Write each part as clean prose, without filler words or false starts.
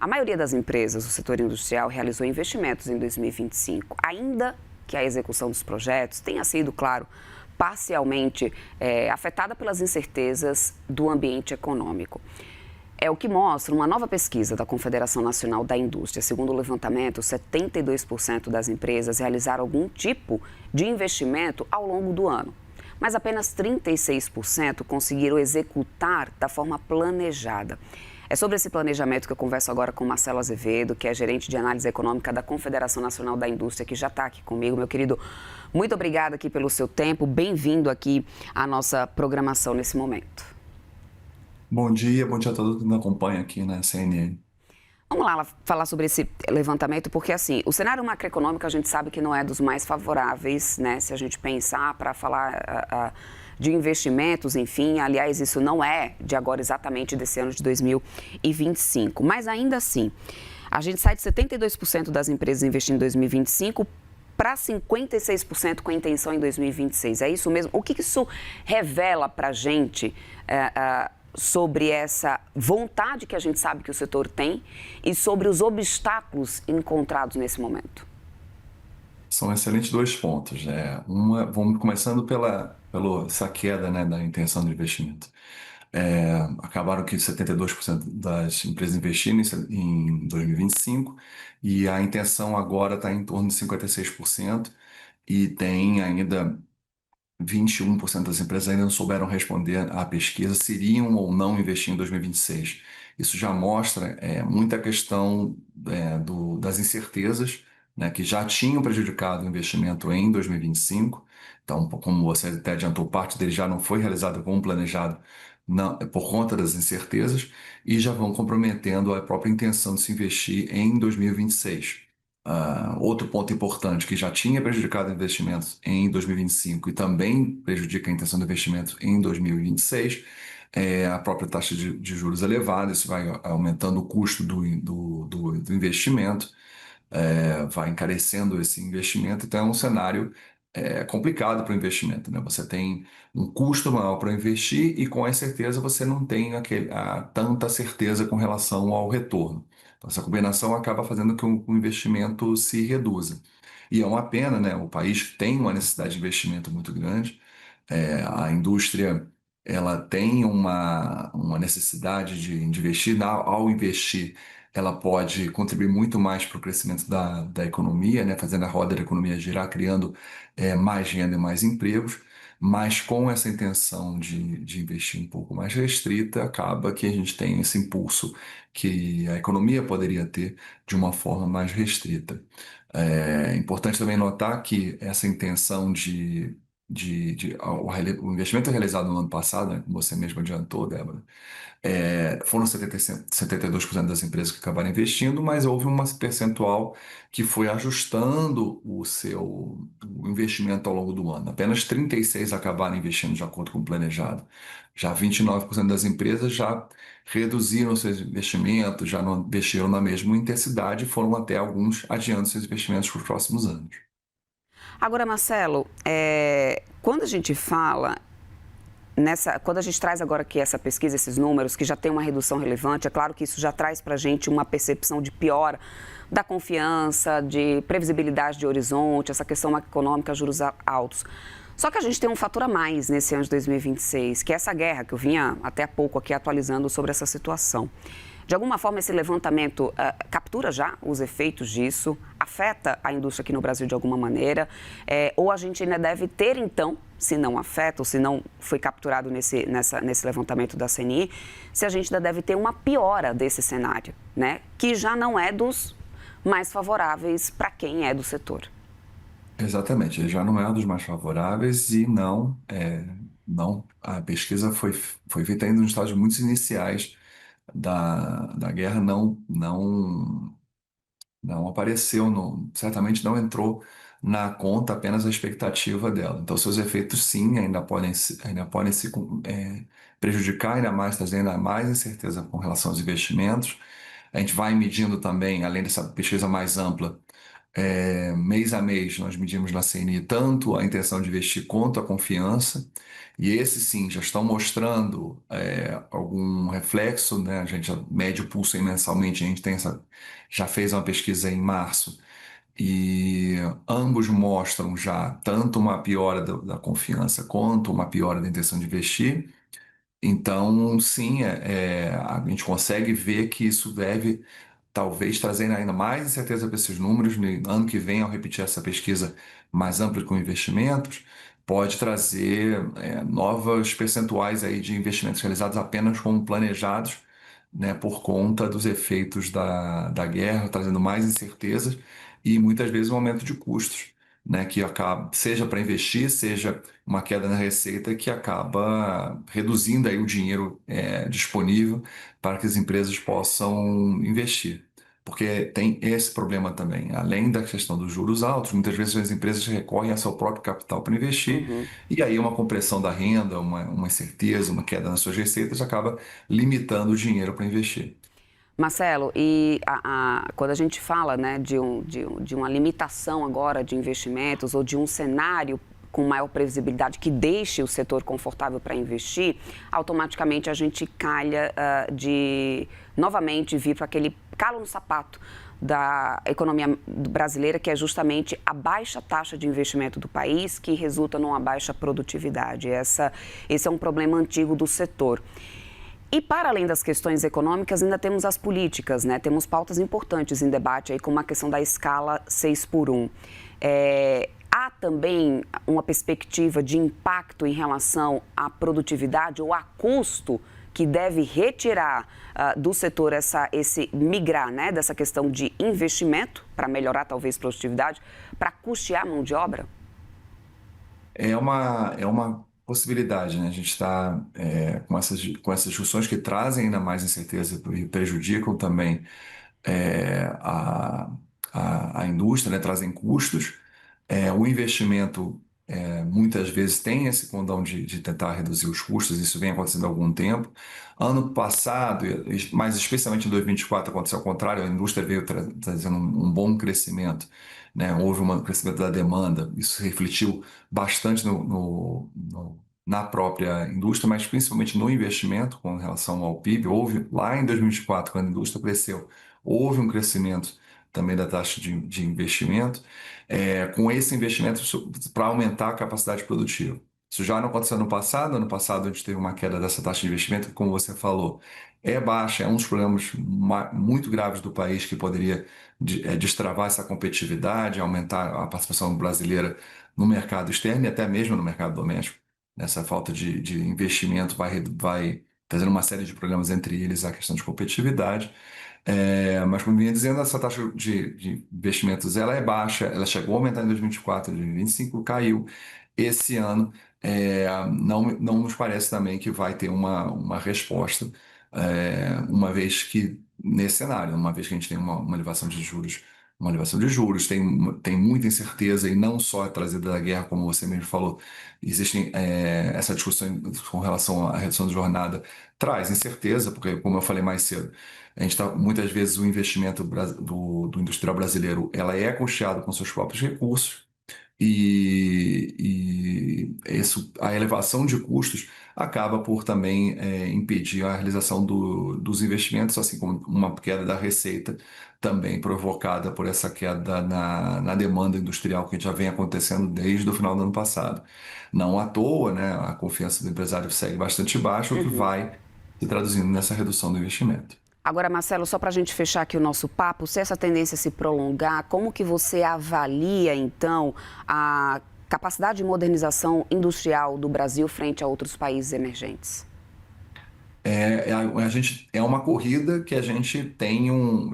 A maioria das empresas do setor industrial realizou investimentos em 2025, ainda que a execução dos projetos tenha sido, claro, parcialmente afetada pelas incertezas do ambiente econômico. É o que mostra uma nova pesquisa da Confederação Nacional da Indústria. Segundo o levantamento, 72% das empresas realizaram algum tipo de investimento ao longo do ano, mas apenas 36% conseguiram executar da forma planejada. É sobre esse planejamento que eu converso agora com Marcelo Azevedo, que é gerente de análise econômica da Confederação Nacional da Indústria, que já está aqui comigo. Meu querido, muito obrigada aqui pelo seu tempo. Bem-vindo aqui à nossa programação nesse momento. Bom dia a todos que nos acompanham aqui na CNN. Vamos lá falar sobre esse levantamento, porque assim, o cenário macroeconômico a gente sabe que não é dos mais favoráveis, né? Se a gente pensar para falar de investimentos, enfim, aliás, isso não é de agora exatamente desse ano de 2025. Mas ainda assim, a gente sai de 72% das empresas investindo em 2025 para 56% com a intenção em 2026. É isso mesmo? O que isso revela para a gente sobre essa vontade que a gente sabe que o setor tem e sobre os obstáculos encontrados nesse momento? São excelentes dois pontos, né? Vamos começando pela essa queda, né, da intenção de investimento. Acabaram que 72% das empresas investindo em 2025 e a intenção agora está em torno de 56% e tem ainda 21% das empresas ainda não souberam responder à pesquisa se iriam ou não investir em 2026. Isso já mostra muita questão das incertezas, né, que já tinham prejudicado o investimento em 2025. Então, como você até adiantou, parte dele já não foi realizado como planejado por conta das incertezas e já vão comprometendo a própria intenção de se investir em 2026. Outro ponto importante que já tinha prejudicado investimentos em 2025 e também prejudica a intenção de investimento em 2026 é a própria taxa de juros elevada. Isso vai aumentando o custo do investimento, vai encarecendo esse investimento. Então, é um cenário complicado para o investimento, né? Você tem um custo maior para investir e, com a certeza, você não tem tanta certeza com relação ao retorno. Então, essa combinação acaba fazendo com que o investimento se reduza. E é uma pena, né? O país tem uma necessidade de investimento muito grande. A indústria ela tem uma necessidade de investir. Ao investir, ela pode contribuir muito mais para o crescimento da economia, né? Fazendo a roda da economia girar, criando mais renda e mais empregos. Mas com essa intenção de investir um pouco mais restrita, acaba que a gente tem esse impulso que a economia poderia ter de uma forma mais restrita. É importante também notar que essa intenção o investimento realizado no ano passado, né, como você mesmo adiantou, Débora, foram 72% das empresas que acabaram investindo, mas houve uma percentual que foi ajustando o investimento ao longo do ano. Apenas 36 acabaram investindo de acordo com o planejado. Já 29% das empresas já reduziram seus investimentos, já não investiram na mesma intensidade e foram até alguns adiando seus investimentos para os próximos anos. Agora, Marcelo, quando a gente fala quando a gente traz agora aqui essa pesquisa, esses números, que já tem uma redução relevante, é claro que isso já traz para a gente uma percepção de piora da confiança, de previsibilidade de horizonte, essa questão econômica, juros altos. Só que a gente tem um fator a mais nesse ano de 2026, que é essa guerra, que eu vinha até há pouco aqui atualizando sobre essa situação. De alguma forma, esse levantamento captura já os efeitos disso, afeta a indústria aqui no Brasil de alguma maneira, ou a gente ainda deve ter, então, se não afeta ou se não foi capturado nesse levantamento da CNI, se a gente ainda deve ter uma piora desse cenário, né? Que já não é dos mais favoráveis para quem é do setor. Exatamente, ele já não é um dos mais favoráveis e não, a pesquisa foi feita ainda nos estágios muito iniciais da guerra, não apareceu, certamente não entrou na conta apenas a expectativa dela. Então, seus efeitos, sim, ainda podem se prejudicar ainda mais, trazer ainda mais incerteza com relação aos investimentos. A gente vai medindo também, além dessa pesquisa mais ampla, Mês a mês, nós medimos na CNI tanto a intenção de investir quanto a confiança, e esses sim já estão mostrando algum reflexo, né? A gente já mede o pulso aí mensalmente, a gente já fez uma pesquisa em março, e ambos mostram já tanto uma piora da confiança quanto uma piora da intenção de investir. Então, sim, a gente consegue ver que isso deve talvez trazendo ainda mais incerteza para esses números. No ano que vem, ao repetir essa pesquisa mais ampla com investimentos, pode trazer novos percentuais aí de investimentos realizados apenas como planejados, né, por conta dos efeitos da guerra, trazendo mais incertezas e muitas vezes um aumento de custos, né, que acaba, seja para investir, seja uma queda na receita que acaba reduzindo aí o dinheiro disponível para que as empresas possam investir. Porque tem esse problema também. Além da questão dos juros altos, muitas vezes as empresas recorrem ao seu próprio capital para investir, Uhum. e aí uma compressão da renda, uma incerteza, uma queda nas suas receitas acaba limitando o dinheiro para investir. Marcelo, e quando a gente fala, né, de uma limitação agora de investimentos ou de um cenário com maior previsibilidade que deixe o setor confortável para investir, automaticamente a gente calha de novamente vir para aquele calo no sapato da economia brasileira, que é justamente a baixa taxa de investimento do país, que resulta numa baixa produtividade. Esse é um problema antigo do setor. E para além das questões econômicas, ainda temos as políticas, né? Temos pautas importantes em debate aí, como a questão da escala 6 por 1. Há também uma perspectiva de impacto em relação à produtividade ou a custo que deve retirar do setor esse migrar, né, dessa questão de investimento para melhorar talvez a produtividade, para custear a mão de obra? É uma possibilidade, né? A gente está com essas discussões que trazem ainda mais incerteza e prejudicam também é, a, a indústria, né? Trazem custos. O investimento muitas vezes tem esse condão de tentar reduzir os custos, isso vem acontecendo há algum tempo. Ano passado, mas especialmente em 2024, aconteceu ao contrário, a indústria veio trazendo um bom crescimento, né? Houve um crescimento da demanda, isso refletiu bastante na própria indústria, mas principalmente no investimento com relação ao PIB. Houve, lá em 2024, quando a indústria cresceu, houve um crescimento também da taxa de investimento, com esse investimento para aumentar a capacidade produtiva. Isso já não aconteceu no passado. Ano passado a gente teve uma queda dessa taxa de investimento, que, como você falou, é baixa, é um dos problemas muito graves do país que poderia destravar essa competitividade, aumentar a participação brasileira no mercado externo e até mesmo no mercado doméstico. Essa falta de investimento vai trazendo uma série de problemas, entre eles a questão de competitividade. Mas, como eu vinha dizendo, essa taxa de investimentos ela é baixa, ela chegou a aumentar em 2024, em 2025 caiu. Esse ano, não nos parece também que vai ter uma resposta, uma vez que, nesse cenário, uma vez que a gente tem uma elevação de juros, tem muita incerteza, e não só trazida da guerra, como você mesmo falou, existem essa discussão com relação à redução de jornada, traz incerteza, porque, como eu falei mais cedo, a gente muitas vezes o investimento do industrial brasileiro ela é custeado com seus próprios recursos, a elevação de custos acaba por também impedir a realização dos investimentos, assim como uma queda da receita também provocada por essa queda na demanda industrial que já vem acontecendo desde o final do ano passado. Não à toa, né, a confiança do empresário segue bastante baixa, o que vai se traduzindo nessa redução do investimento. Agora, Marcelo, só para a gente fechar aqui o nosso papo, se essa tendência se prolongar, como que você avalia, então, a capacidade de modernização industrial do Brasil frente a outros países emergentes? É uma corrida que a gente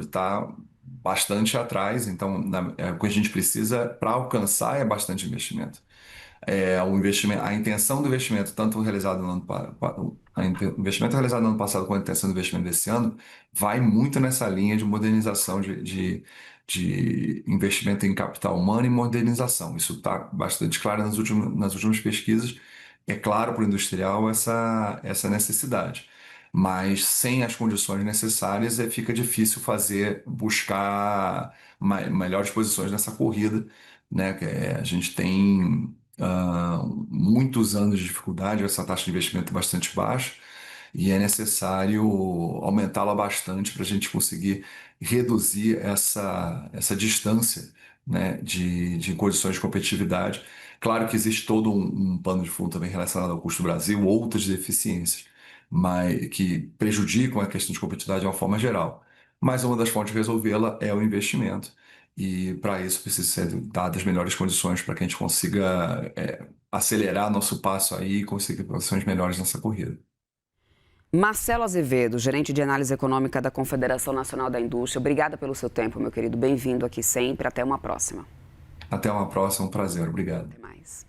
está bastante atrás, então o que a gente precisa para alcançar é bastante investimento. O investimento, a intenção do investimento, tanto realizado no ano, o investimento realizado no ano passado quanto a intenção do investimento desse ano, vai muito nessa linha de modernização, de investimento em capital humano e modernização. Isso está bastante claro nas últimas pesquisas. É claro para o industrial essa necessidade. mas sem as condições necessárias fica difícil buscar melhores posições nessa corrida, né? A gente tem muitos anos de dificuldade, essa taxa de investimento é bastante baixa e é necessário aumentá-la bastante para a gente conseguir reduzir essa distância, né, de condições de competitividade. Claro que existe todo um pano de fundo também relacionado ao custo do Brasil, outras deficiências, mas que prejudicam a questão de competitividade de uma forma geral. Mas uma das formas de resolvê-la é o investimento. E para isso precisa ser dadas melhores condições para que a gente consiga acelerar nosso passo aí e conseguir posições melhores nessa corrida. Marcelo Azevedo, gerente de análise econômica da Confederação Nacional da Indústria, obrigada pelo seu tempo, meu querido. Bem-vindo aqui sempre. Até uma próxima. Até uma próxima, um prazer. Obrigado. Até mais.